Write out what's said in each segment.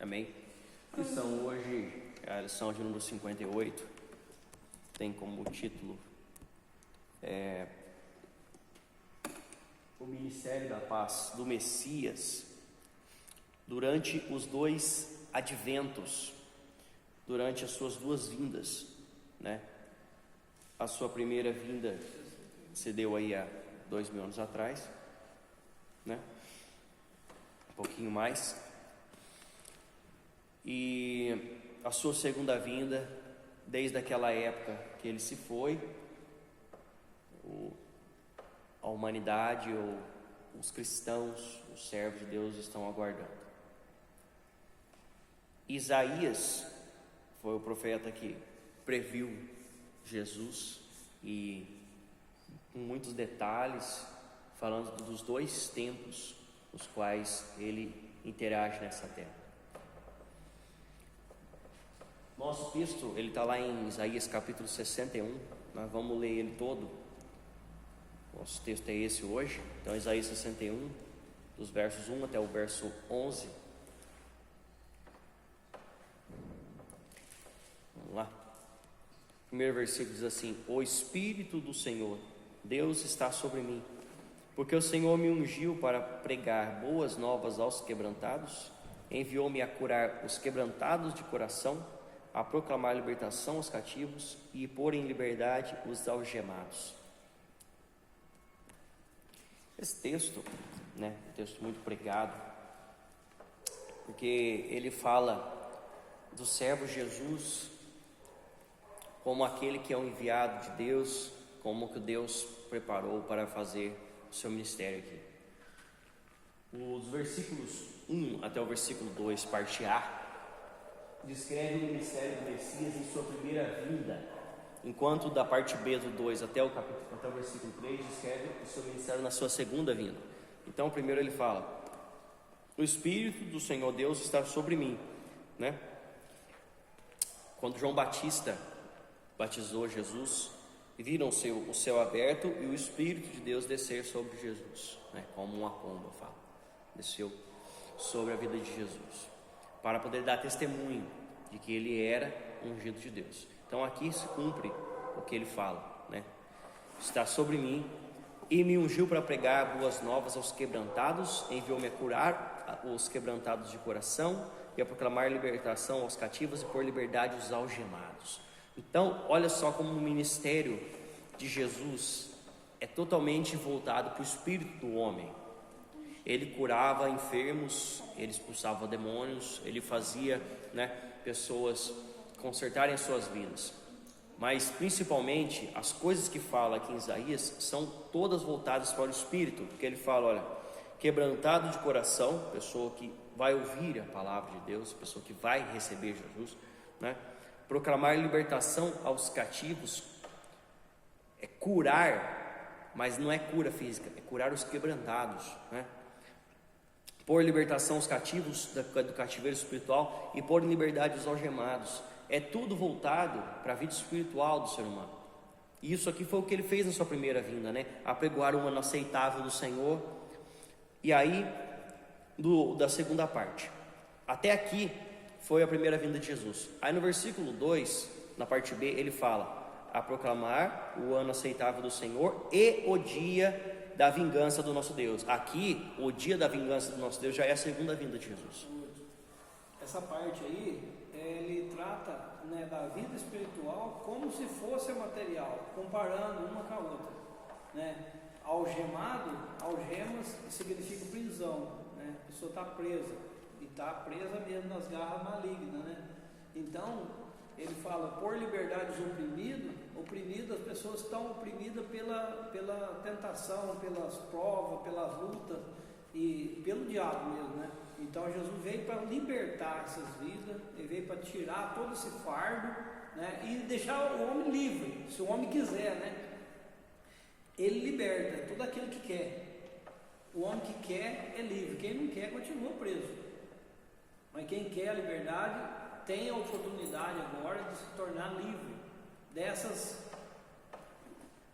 Amém? Lição hoje é a lição de número 58, tem como título o Ministério da Paz do Messias durante os dois adventos, durante as suas duas vindas, né? A sua primeira vinda se deu aí há 2000 anos atrás, né? Um pouquinho mais. E a sua segunda vinda, desde aquela época que ele se foi, a humanidade ou os cristãos, os servos de Deus estão aguardando. Isaías foi o profeta que previu Jesus e com muitos detalhes, falando dos dois tempos nos quais ele interage nessa terra. Nosso texto, ele está lá em Isaías capítulo 61, nós vamos ler ele todo. Nosso texto é esse hoje, então Isaías 61, dos versos 1 até o verso 11. Vamos lá. O primeiro versículo diz assim: O Espírito do Senhor, Deus está sobre mim, porque o Senhor me ungiu para pregar boas novas aos quebrantados, enviou-me a curar os quebrantados de coração, a proclamar libertação aos cativos e pôr em liberdade os algemados. Esse texto, né, um texto muito pregado, porque ele fala do servo Jesus como aquele que é o enviado de Deus, como que Deus preparou para fazer o seu ministério aqui. Os versículos 1 até o versículo 2, parte A, descreve o ministério do Messias em sua primeira vinda, enquanto da parte B do 2 até o versículo 3 descreve o seu ministério na sua segunda vinda. Então, primeiro ele fala: o Espírito do Senhor Deus está sobre mim, né? Quando João Batista batizou Jesus, viram o céu aberto e o Espírito de Deus descer sobre Jesus, né? Como uma pomba, fala, desceu sobre a vida de Jesus, para poder dar testemunho de que ele era ungido de Deus. Então aqui se cumpre o que ele fala, né? Está sobre mim e me ungiu para pregar boas novas aos quebrantados, enviou-me a curar os quebrantados de coração e a proclamar libertação aos cativos e pôr liberdade aos algemados. Então, olha só como o ministério de Jesus é totalmente voltado para o espírito do homem. Ele curava enfermos, ele expulsava demônios, ele fazia, né, pessoas consertarem suas vidas. Mas principalmente as coisas que fala aqui em Isaías são todas voltadas para o espírito, porque ele fala, olha, quebrantado de coração, pessoa que vai ouvir a palavra de Deus, pessoa que vai receber Jesus, né? Proclamar libertação aos cativos, é curar, mas não é cura física, é curar os quebrantados, né? Pôr libertação aos cativos do cativeiro espiritual e pôr em liberdade os algemados. É tudo voltado para a vida espiritual do ser humano. E isso aqui foi o que ele fez na sua primeira vinda, né? Apregoar o ano aceitável do Senhor. E aí, da segunda parte, até aqui foi a primeira vinda de Jesus. Aí no versículo 2, na parte B, ele fala: a proclamar o ano aceitável do Senhor e o dia da vingança do nosso Deus. Aqui, o dia da vingança do nosso Deus já é a segunda vinda de Jesus. Essa parte aí, ele trata, né, da vida espiritual como se fosse material, comparando uma com a outra, né? Algemado, algemas significa prisão, né? A pessoa está presa, e está presa mesmo nas garras malignas, né? Então, ele fala, por liberdade os oprimidos, as pessoas estão oprimidas pela tentação, pelas provas, pelas lutas e pelo diabo mesmo, né? Então Jesus veio para libertar essas vidas, ele veio para tirar todo esse fardo, né? E deixar o homem livre, se o homem quiser, né? Ele liberta todo aquele que quer. O homem que quer é livre, quem não quer continua preso. Mas quem quer a liberdade tem a oportunidade agora de se tornar livre dessas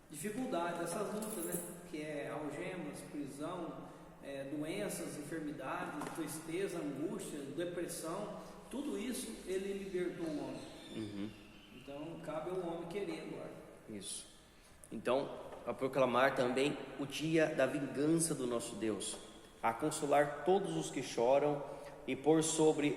dificuldades, dessas lutas, né? Que é algemas, prisão, doenças, enfermidades, tristeza, angústia, depressão, tudo isso ele libertou o homem. Então cabe ao homem querer agora. Isso. Então, a proclamar também o dia da vingança do nosso Deus, a consolar todos os que choram e pôr sobre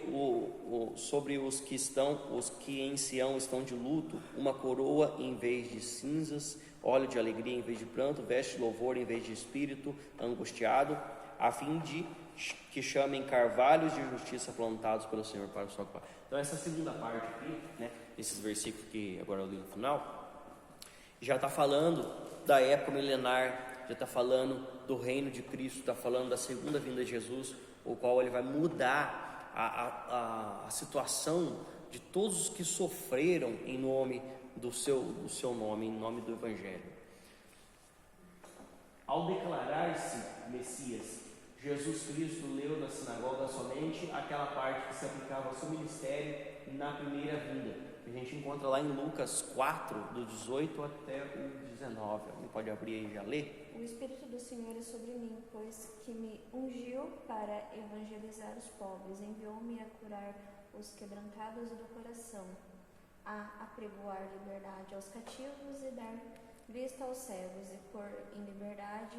os que em Sião estão de luto, uma coroa em vez de cinzas, óleo de alegria em vez de pranto, veste de louvor em vez de espírito angustiado, a fim de que chamem carvalhos de justiça plantados pelo Senhor para o seu Pai. Então essa segunda parte aqui, né, desses versículos que agora eu li no final, já está falando da época milenar, já está falando do reino de Cristo, está falando da segunda vinda de Jesus, o qual ele vai mudar a situação de todos os que sofreram em nome do seu nome, em nome do Evangelho. Ao declarar-se Messias, Jesus Cristo leu na sinagoga somente aquela parte que se aplicava ao seu ministério na primeira vinda. A gente encontra lá em Lucas 4, do 18 até o 19. Alguém pode abrir aí e já ler? O Espírito do Senhor é sobre mim, pois que me ungiu para evangelizar os pobres, enviou-me a curar os quebrantados do coração, a apregoar liberdade aos cativos e dar vista aos cegos, e pôr em liberdade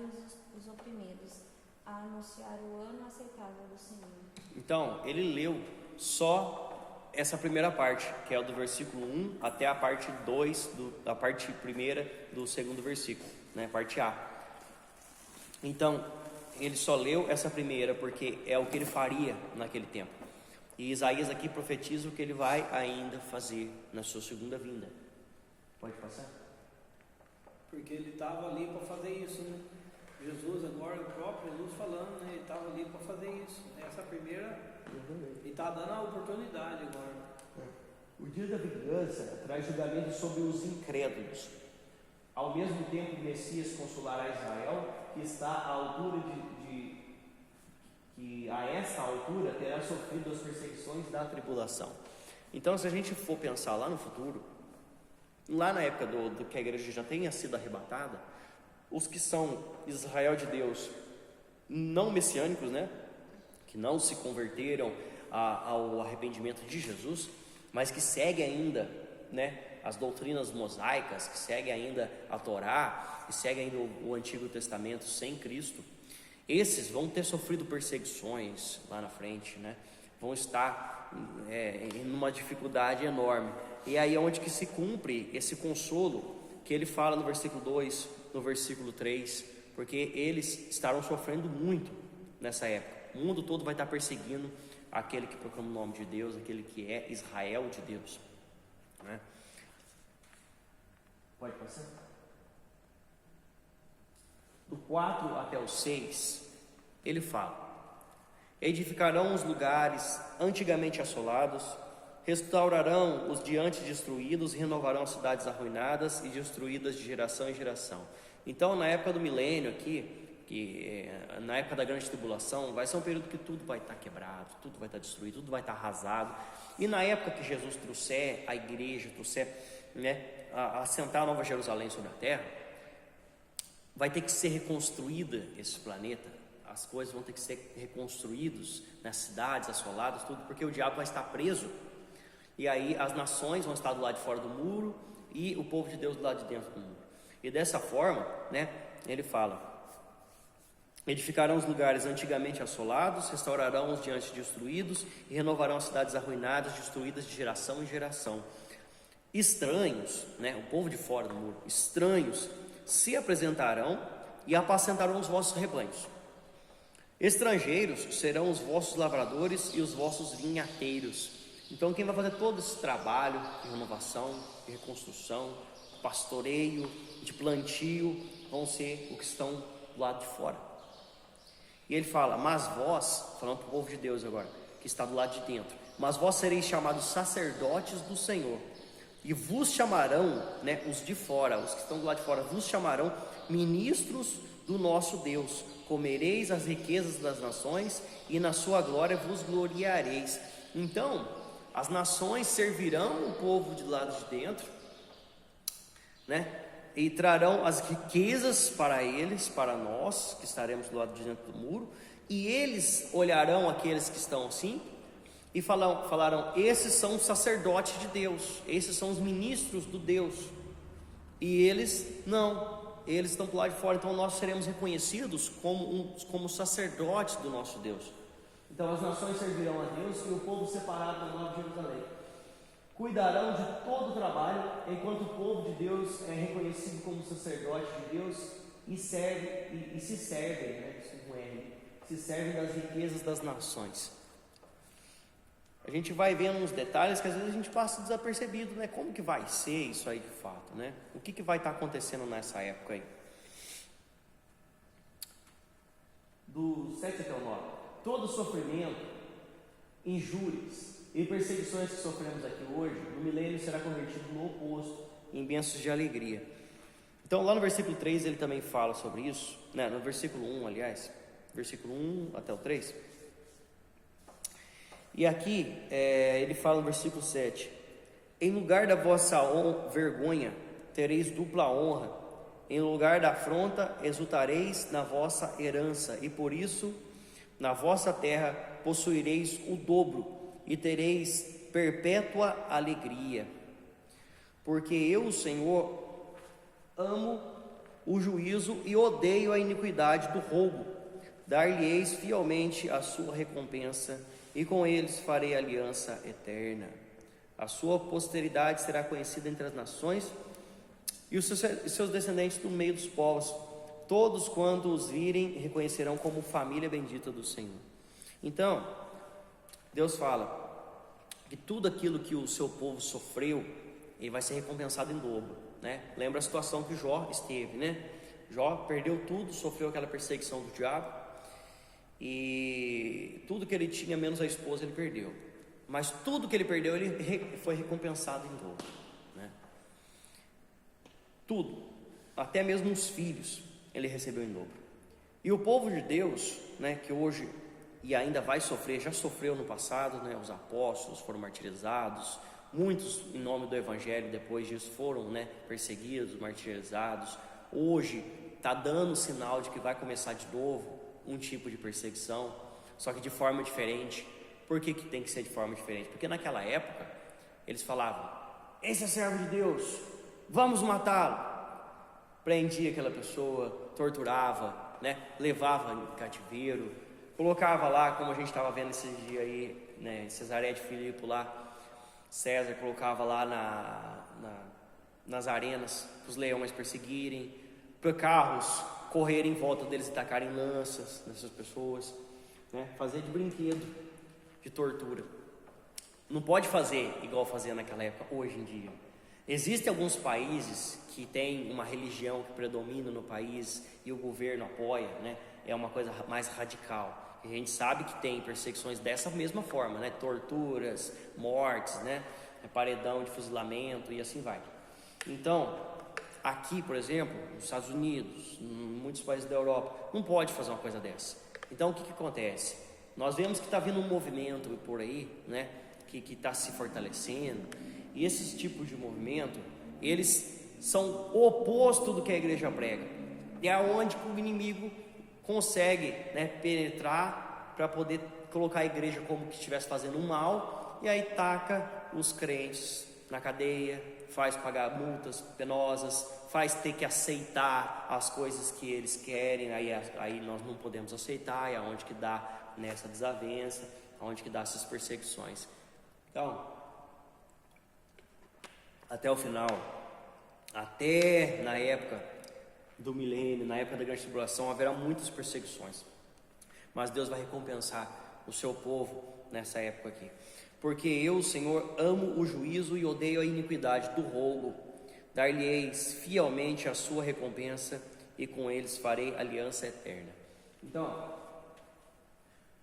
os oprimidos, a anunciar o ano aceitável do Senhor. Então, ele leu só essa primeira parte, que é do versículo 1 até a parte 2, da parte primeira do segundo versículo, né, parte A. Então, ele só leu essa primeira porque é o que ele faria naquele tempo. E Isaías aqui profetiza o que ele vai ainda fazer na sua segunda vinda. Pode passar? Porque ele estava ali para fazer isso, né? Jesus agora, o próprio Jesus falando, né? Ele estava ali para fazer isso. Essa primeira, ele está dando a oportunidade agora. O dia da vingança traz julgamento sobre os incrédulos. Ao mesmo tempo, o Messias consolará Israel, que está à altura que a esta altura terá sofrido as perseguições da tribulação. Então, se a gente for pensar lá no futuro, lá na época do que a igreja já tenha sido arrebatada, os que são Israel de Deus, não messiânicos, né, que não se converteram ao arrependimento de Jesus, mas que seguem ainda, né, as doutrinas mosaicas, que seguem ainda a Torá, que seguem ainda o Antigo Testamento sem Cristo, esses vão ter sofrido perseguições lá na frente, né? Vão estar em uma dificuldade enorme. E aí é onde que se cumpre esse consolo que ele fala no versículo 2, no versículo 3, porque eles estarão sofrendo muito nessa época. O mundo todo vai estar perseguindo aquele que proclama o nome de Deus, aquele que é Israel de Deus, né? Pode passar? Do 4 até o 6, ele fala: edificarão os lugares antigamente assolados, restaurarão os de antes destruídos, renovarão as cidades arruinadas e destruídas de geração em geração. Então, na época do milênio aqui, na época da grande tribulação, vai ser um período que tudo vai estar quebrado, tudo vai estar destruído, tudo vai estar arrasado. E na época que Jesus trouxer a igreja, trouxer, né, a assentar a Nova Jerusalém sobre a terra, vai ter que ser reconstruída esse planeta. As coisas vão ter que ser reconstruídas nas cidades assoladas, tudo, porque o diabo vai estar preso. E aí as nações vão estar do lado de fora do muro e o povo de Deus do lado de dentro do muro. E dessa forma, né, ele fala: edificarão os lugares antigamente assolados, restaurarão os de antes destruídos e renovarão as cidades arruinadas, destruídas de geração em geração. Estranhos, né, o povo de fora do muro, estranhos, se apresentarão e apacentarão os vossos rebanhos. Estrangeiros serão os vossos lavradores e os vossos vinhateiros. Então quem vai fazer todo esse trabalho de renovação, de reconstrução, pastoreio, de plantio, vão ser os que estão do lado de fora. E ele fala: mas vós, falando para o povo de Deus agora, que está do lado de dentro, mas vós sereis chamados sacerdotes do Senhor, e vos chamarão, né, os de fora, os que estão do lado de fora, vos chamarão ministros do nosso Deus. Comereis as riquezas das nações e na sua glória vos gloriareis. Então, as nações servirão o povo do lado de dentro, né? E trarão as riquezas para eles, para nós, que estaremos do lado de dentro do muro, e eles olharão aqueles que estão assim, e falarão, esses são os sacerdotes de Deus, esses são os ministros do Deus, e eles não, eles estão do lado de fora. Então nós seremos reconhecidos como sacerdotes do nosso Deus. Então as nações servirão a Deus, e o povo separado da Nova Jerusalém cuidarão de todo o trabalho, enquanto o povo de Deus é reconhecido como sacerdote de Deus e se servem, né? Se servem das riquezas das nações. A gente vai vendo uns detalhes que às vezes a gente passa desapercebido, né? Como que vai ser isso aí de fato, né? O que vai estar acontecendo nessa época aí? Do 7 até o 9. Todo sofrimento, injúrias e perseguições que sofremos aqui hoje, no milênio será convertido no oposto, em bênçãos de alegria. Então lá no versículo 3 ele também fala sobre isso, né? No versículo 1, aliás, versículo 1 até o 3. E aqui ele fala no versículo 7: em lugar da vossa vergonha tereis dupla honra, em lugar da afronta exultareis na vossa herança, e por isso na vossa terra possuireis o dobro e tereis perpétua alegria, porque eu, o Senhor, amo o juízo e odeio a iniquidade do roubo. Dar-lhe-eis fielmente a sua recompensa, e com eles farei aliança eterna. A sua posteridade será conhecida entre as nações, e os seus descendentes no meio dos povos. Todos quando os virem reconhecerão como família bendita do Senhor. Então Deus fala que tudo aquilo que o seu povo sofreu, ele vai ser recompensado em dobro, né? Lembra a situação que Jó esteve, né? Jó perdeu tudo, sofreu aquela perseguição do diabo, e tudo que ele tinha, menos a esposa, ele perdeu. Mas tudo que ele perdeu, ele foi recompensado em dobro, né? Tudo, até mesmo os filhos, ele recebeu em dobro. E o povo de Deus, né, que hoje e ainda vai sofrer, já sofreu no passado, né? Os apóstolos foram martirizados, muitos em nome do Evangelho depois disso foram, né, perseguidos, martirizados. Hoje está dando sinal de que vai começar de novo um tipo de perseguição, só que de forma diferente. Por que tem que ser de forma diferente? Porque naquela época eles falavam, esse é servo de Deus, vamos matá-lo. Prendia aquela pessoa, torturava, né, levava em cativeiro, colocava lá, como a gente estava vendo esses dias aí, né, em Cesareia de Filipe lá, César colocava lá nas arenas, os leões perseguirem, para carros correrem em volta deles e tacarem lanças nessas pessoas, né, fazer de brinquedo, de tortura. Não pode fazer igual fazia naquela época, hoje em dia. Existem alguns países que têm uma religião que predomina no país e o governo apoia, né, é uma coisa mais radical. A gente sabe que tem perseguições dessa mesma forma, né? Torturas, mortes, né? Paredão de fuzilamento e assim vai. Então, aqui, por exemplo, nos Estados Unidos, em muitos países da Europa, não pode fazer uma coisa dessa. Então, o que acontece? Nós vemos que está vindo um movimento por aí, né? Que está se fortalecendo. E esses tipos de movimento, eles são o oposto do que a igreja prega. É aonde o inimigo consegue, né, penetrar para poder colocar a igreja como que estivesse fazendo um mal, e aí taca os crentes na cadeia, faz pagar multas penosas, faz ter que aceitar as coisas que eles querem, aí nós não podemos aceitar, é aonde que dá nessa desavença, aonde que dá essas perseguições. Então, até o final, até na época do milênio, na época da grande tribulação, haverá muitas perseguições, mas Deus vai recompensar o seu povo nessa época aqui, porque eu, o Senhor, amo o juízo e odeio a iniquidade do roubo. Dar-lhe-eis fielmente a sua recompensa, e com eles farei aliança eterna. Então,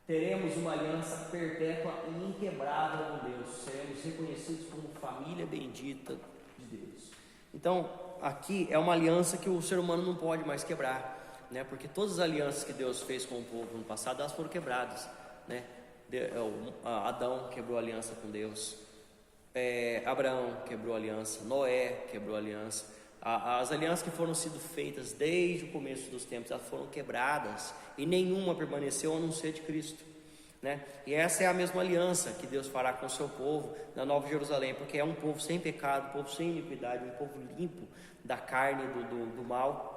teremos uma aliança perpétua e inquebrável com Deus, seremos reconhecidos como família bendita de Deus. Então, aqui é uma aliança que o ser humano não pode mais quebrar, né? Porque todas as alianças que Deus fez com o povo no passado, elas foram quebradas, né? Adão quebrou a aliança com Deus, Abraão quebrou a aliança, Noé quebrou a aliança, As alianças que foram sido feitas desde o começo dos tempos, elas foram quebradas e nenhuma permaneceu a não ser de Cristo, né? E essa é a mesma aliança que Deus fará com o seu povo na Nova Jerusalém, porque é um povo sem pecado, um povo sem iniquidade, um povo limpo da carne do mal,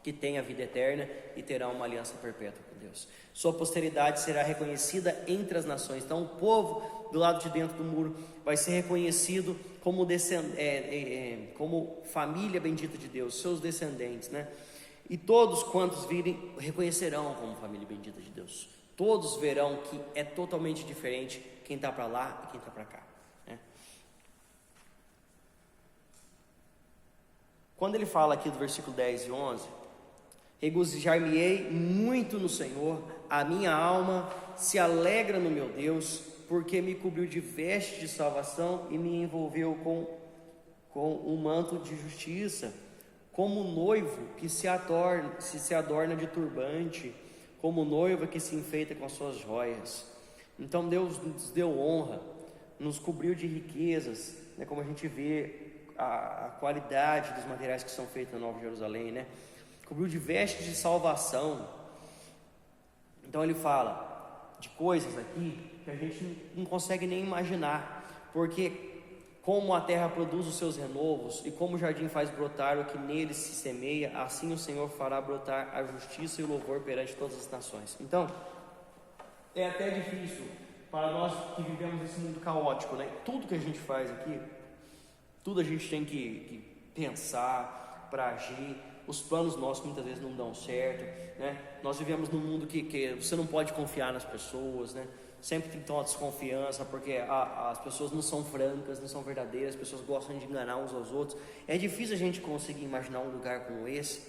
que tem a vida eterna e terá uma aliança perpétua com Deus. Sua posteridade será reconhecida entre as nações. Então o povo do lado de dentro do muro vai ser reconhecido como, como família bendita de Deus, seus descendentes, né? E todos quantos virem reconhecerão como família bendita de Deus. Todos verão que é totalmente diferente quem está para lá e quem está para cá, né? Quando ele fala aqui do versículo 10 e 11, regozijar-me-ei muito no Senhor, a minha alma se alegra no meu Deus, porque me cobriu de veste de salvação e me envolveu com um manto de justiça, como noivo que se adorna de turbante, como noiva que se enfeita com as suas joias. Então Deus nos deu honra, nos cobriu de riquezas, né? Como a gente vê a qualidade dos materiais que são feitos na Nova Jerusalém, né? Cobriu de vestes de salvação. Então ele fala de coisas aqui que a gente não consegue nem imaginar, porque como a terra produz os seus renovos e como o jardim faz brotar o que nele se semeia, assim o Senhor fará brotar a justiça e o louvor perante todas as nações. Então é até difícil para nós que vivemos esse mundo caótico, né? Tudo que a gente faz aqui, tudo a gente tem que pensar para agir. Os planos nossos muitas vezes não dão certo, né? Nós vivemos num mundo que você não pode confiar nas pessoas, né? Sempre tem que ter uma desconfiança, porque as pessoas não são francas, não são verdadeiras, as pessoas gostam de enganar uns aos outros. É difícil a gente conseguir imaginar um lugar como esse,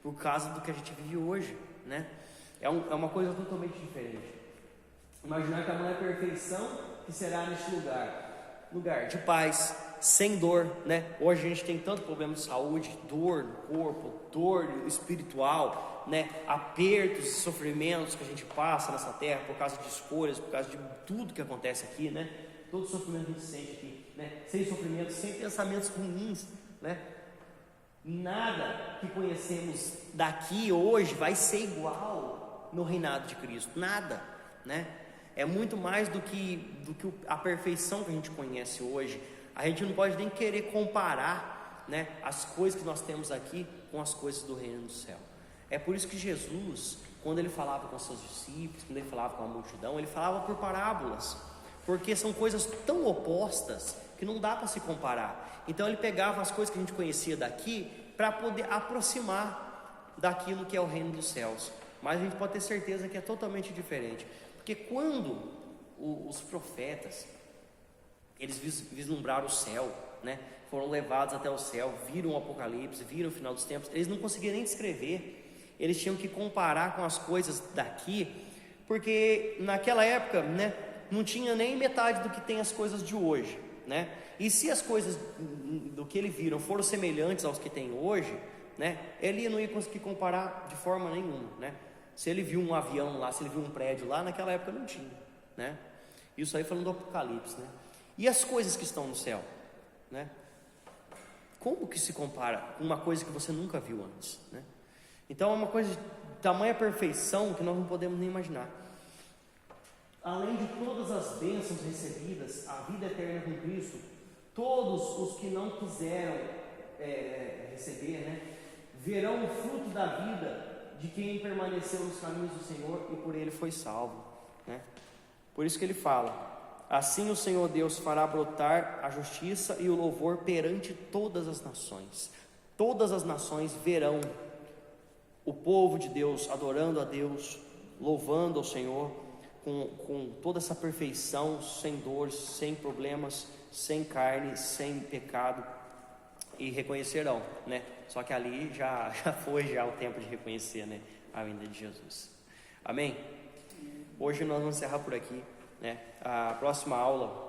por causa do que a gente vive hoje, né? É uma coisa totalmente diferente. Imaginar que a maior perfeição que será neste lugar de paz, sem dor, né? Hoje a gente tem tanto problema de saúde, dor no corpo, dor espiritual, né? Apertos e sofrimentos que a gente passa nessa terra por causa de escolhas, por causa de tudo que acontece aqui, né? Todo sofrimento que a gente sente aqui, né? Sem sofrimento, sem pensamentos ruins, né? Nada que conhecemos daqui hoje vai ser igual no reinado de Cristo, nada, né? É muito mais do que a perfeição que a gente conhece hoje. A gente não pode nem querer comparar, né, as coisas que nós temos aqui com as coisas do reino do céu. É por isso que Jesus, quando ele falava com seus discípulos, quando ele falava com a multidão, ele falava por parábolas, porque são coisas tão opostas que não dá para se comparar. Então ele pegava as coisas que a gente conhecia daqui para poder aproximar daquilo que é o reino dos céus. Mas a gente pode ter certeza que é totalmente diferente, porque quando os profetas eles vislumbraram o céu, né? Foram levados até o céu, viram o Apocalipse, viram o final dos tempos, eles não conseguiam nem descrever, eles tinham que comparar com as coisas daqui, porque naquela época, né, não tinha nem metade do que tem as coisas de hoje, né? E se as coisas do que ele viram foram semelhantes aos que tem hoje, né, ele não ia conseguir comparar de forma nenhuma, né? Se ele viu um avião lá, se ele viu um prédio lá, naquela época não tinha, né? Isso aí falando do Apocalipse, né? E as coisas que estão no céu, né? Como que se compara com uma coisa que você nunca viu antes, né? Então é uma coisa de tamanha perfeição que nós não podemos nem imaginar. Além de todas as bênçãos recebidas, a vida eterna com Cristo, todos os que não quiseram receber, né, verão o fruto da vida de quem permaneceu nos caminhos do Senhor e por ele foi salvo, né? Por isso que ele fala: assim o Senhor Deus fará brotar a justiça e o louvor perante todas as nações. Todas as nações verão o povo de Deus adorando a Deus, louvando ao Senhor com toda essa perfeição, sem dores, sem problemas, sem carne, sem pecado, e reconhecerão, né? Só que ali já foi o tempo de reconhecer, né, a vinda de Jesus. Amém? Hoje nós vamos encerrar por aqui, né? A próxima aula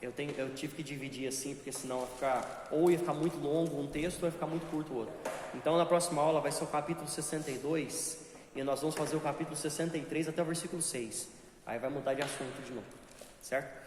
eu tive que dividir assim, porque senão ia ficar muito longo um texto, ou ia ficar muito curto o outro. Então na próxima aula vai ser o capítulo 62 e nós vamos fazer o capítulo 63 até o versículo 6. Aí vai mudar de assunto de novo, certo?